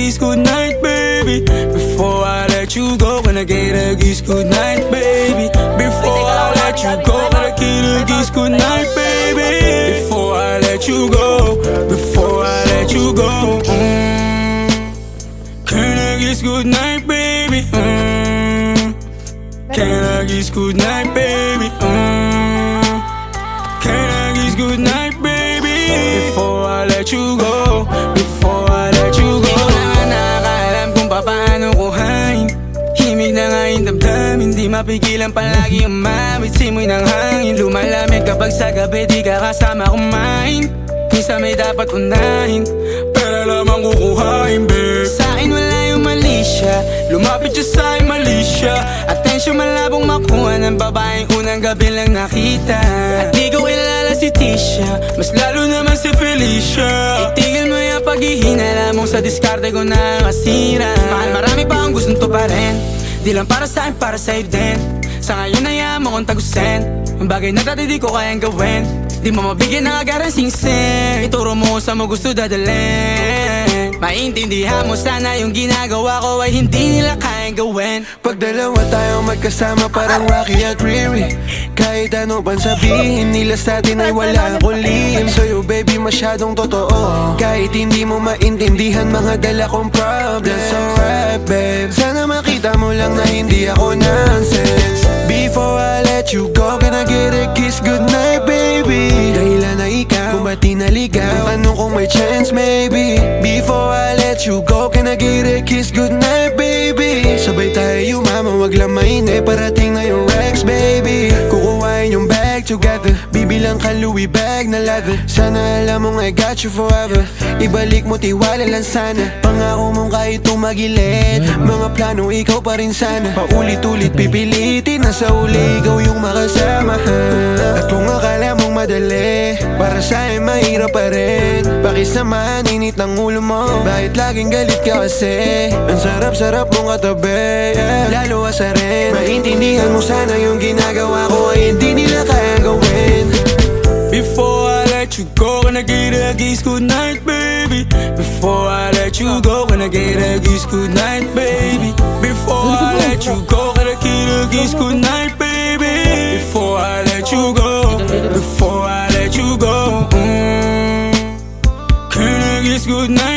kiss goodnight, baby. Before I let you go, can I get a kiss goodnight, baby? Before I let you go, can I get a kiss goodnight, baby? Before I let you go, before I let you go, can I kiss goodnight, baby? Can I kiss goodnight, baby? Can I kiss goodnight, baby? Before I let you go, before I let you go. Di ko na nga nakakaalam kung paano kuhain. Himig na nga yung damdamin, di mapigilan palagi umamit. Simoy ng hangin, lumalamig kapag sa gabi di ka kasama kumain. Minsan may dapat unahin, pero lamang kukuhain, babe. Sa'kin wala yung mali siya, lumapit siya sa'kin mali siya. Atensyon malabong makuha ng babaeng unang gabi lang nakita. At di ko kilala si Tisha, mas lalo naman si Felicia. Itigil mo yung paghihinala mong sa diskarte ko na masira. Mahal, marami pa akong gustong tuparin, di lang para sa'kin, para sa'yo din. Sa ngayon ayaw mo kong tagusin ang bagay na dati di ko kayang gawin. Di mo mabigyan ng agarang singsing, ituro mo sa mo gusto dadalhin. Maintindihan mo sana yung ginagawa ko ay hindi nila kayang gawin. Pag dalawa tayo magkasama parang Rocky at Riri, kahit ano pang sabihin nila sa atin ay wala akong lihim. Sa'yo baby masyadong totoo, kahit hindi mo maintindihan mga dala kong problems. Alright babe, sana makita mo lang na hindi ako nonsense. Before I let you go, can I get a kiss goodnight, baby? Dahilan na ikaw, kung ba't di naligaw, tanong kung may chance, maybe. Before I let you go, can I get a kiss goodnight, baby? Sabay tayo yumama, wag lang mainip, parating na yung Rex, baby. Kukuhain yung bag together, bibilang ka Louis bag na leather. Sana alam mong I got you forever, ibalik mo tiwala lang sana. Pangako mong kahit tumagilid, mga plano ikaw pa rin sana. Paulit-ulit pipilitin na sa uli ikaw yung makasama. At kung akala mong madali, para sa'yo mahirap pa rin. Pakisamahan init ng ulo mo, bakit laging galit ka kasi? Ang sarap-sarap mong katabi, yeah. Lalo asarin, maintindihan mo sana yung ginagawa ko ay hindi nila kaya gawin. Before I let you go, can I get a kiss goodnight, baby? Before I let you go, can I get a kiss goodnight, baby? Before I let you go, can I get a kiss goodnight, baby? Before I let you go, before I let you go, can I kiss goodnight?